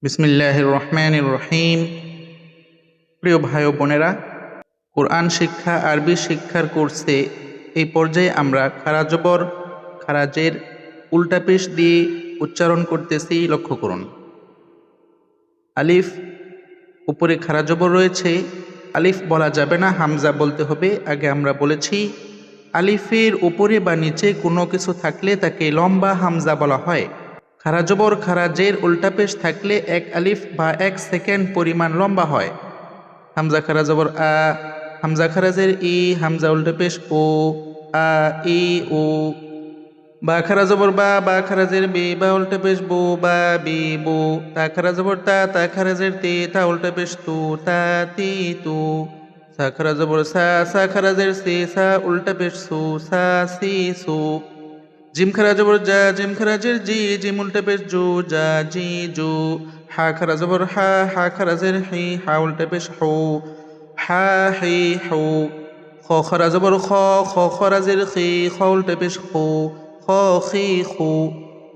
বিসমিল্লাহির রহমানির রহিম। প্রিয় ভাই ও বোনেরা, কোরআন শিক্ষা আরবি শিক্ষার কোর্সে এই পর্যায়ে আমরা খারা জবর খারাজের উল্টা পেশ দিয়ে উচ্চারণ করতেছি। লক্ষ্য করুন, আলিফ উপরে খারা জবর রয়েছে, আলিফ বলা যাবে না, হামজা বলতে হবে। আগে আমরা বলেছি আলিফের উপরে বা নিচে কোনো কিছু থাকলে তাকে লম্বা হামজা বলা হয়। খারা জবর খারাজের উল্টা পেশ থাকলে এক আলিফ বা 1 সেকেন্ড পরিমাণ লম্বা হয়। হামজা খারা জবর আ, হামজা খারাজের ই, হামজা উল্টা পেশ ও, আ ই ও। বা খারা জবর বা খারাজের বে, বা উল্টা পেশ বো, বা বি বো। তা খারা জবর তা খারাজের তে, তা উল্টা পেশ তু, তা তি তু। সা খারা জবর সা খারাজের সে, সা উল্টা পেশ সু, সা সি সু। জিম খারা জবর জিম খারাজের জি, জিম উল্টা পেশ জু, জা জি জু। হা খারা জবর হা খারাজের হি, হা উল্টা পেশ হু, হা হি হু। খ খারা জবর খ খারাজের খি, খ উল্টা পেশ খু, খ খি খু।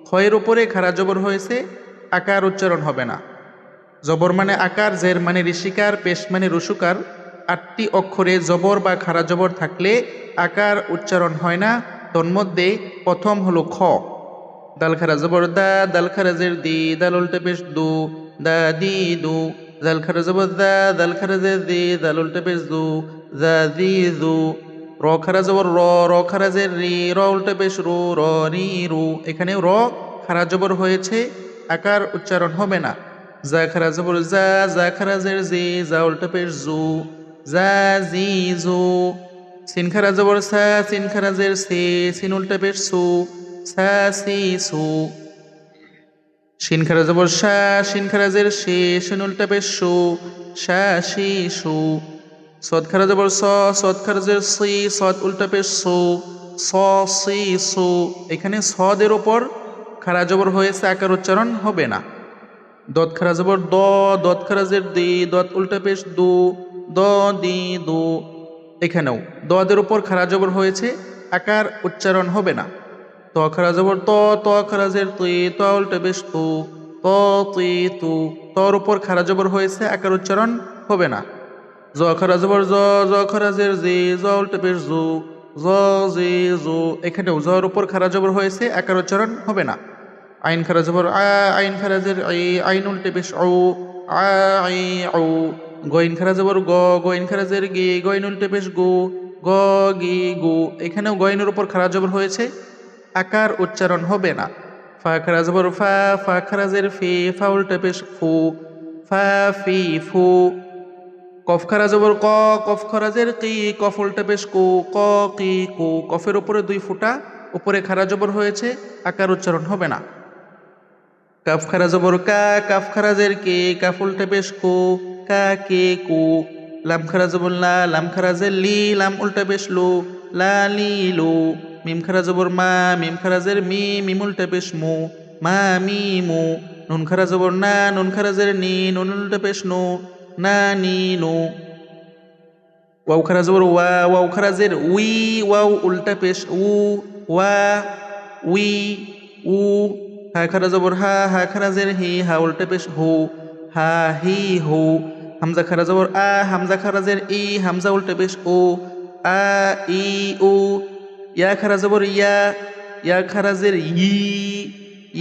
খয়ের উপরে খারা জবর হয়েছে, আকার উচ্চারণ হবে না। জবর মানে আকার, জের মানে ঋষিকার, পেশ মানে রসুকার। 8টি অক্ষরে জবর বা খারা জবর থাকলে আকার উচ্চারণ হয় না। তন্মধ্যে প্রথম হলো খ। দাল খারা জবর দা, দাল খারাজের দি, দাল উল্টা পেশ দু, দা দি দু। দাল খারা জবর দা, দাল খারাজের দি, দাল উল্টা পেশ দু, দা দি দু। র খারা জবর র খারাজের রি, র উল্টা পেশ রু, র রি রু। এখানেও র খারা জবর হয়েছে, আকার উচ্চারণ হবে না। জা খারা জবর জা খারাজের জি, জা উল্টা পেশ জু, জা জি জু। সিন খারা জবর সা, সিন খারাজের সে, সিন উল্টা পেশ সু, সা সি সু। শিন খারা জবর শা, শিন খারাজের শে, শিন উল্টা পেশ সু, শা শি সু। সদ খারা জবর সদ খারাজের সি, সদ উল্টা পেশ সু, স সি সু। এখানে সদের ওপর খারা জবর হয়েছে, আকার উচ্চারণ হবে না। দত খারা জবর দত খারাজের দি, দত উল্টা পেশ দু, দ দি দু। এখানেও দদের উপর খারা জবর হয়েছে, আকার উচ্চারণ হবে না। ত খারা জবর ত খারাজের তুই, ত উল্টা পেশ তু, ত তুই তু। তর উপর খারা জবর হয়েছে, আকার উচ্চারণ হবে না। জ খারা জবর জ খারাজের জি, জ উল্টা পেশ জু, জ জি জু। এখানেও জর উপর খারা জবর হয়েছে, আকার উচ্চারণ হবে না। আইন খারা জবর আইন খারাজের আই, আইন উল্টে পেশ ও, আই ও। গইন খারা জবর গইন খারাজের গি, গইন উল্টে পেশ গু, গ গি গু। এখানেও গইনের উপর খারা জবর হয়েছে, আকার উচ্চারণ হবে না। ফা খারা জবর ফা খারাজের ফি, ফা উল্টা পেশ ফু, ফা ফি ফু। কফ খারা জবর কফ খারাজের কি, কফ উল্টা পেশ কু, ক কি কু। কফের উপরে 2 ফোঁটা উপরে খারা জবর হয়েছে, আকার উচ্চারণ হবে না। কাফ খারা জবর কাফ খারাজের কে, কাফ উল্টা পেশ কু, কা কে কু। লাম খারা জবর লাম খারাজের লি, লাম উল্টা পেশ লু, লা লি লু। মিম খারা জবর মিম খারাজের মি, মিম উল্টা পেশ মু, মা মি মু। নুন খারা জবর নুন খারাজের নি, নুন উল্টা পেশ নু, না নি নু। ওয়াও খারা জবর ওয়াও খারাজের উই, ওয়াও উল্টা পেশ উ, ওয়া উই উ। হা খারা জবর হা খারাজের হি, হা উল্টা পেশ হু, হা হি হু। হামজা খারা জবর হামজা খারাজের ই, হামজা উল্টা পেশ ও, আ ই উ। ইয়া খারা জবর ইয়া খারাজের ই,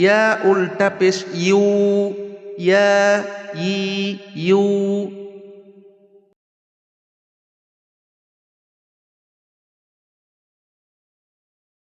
ইয়া উল্টা পেশ ইউ, ইয়া ই ইউ।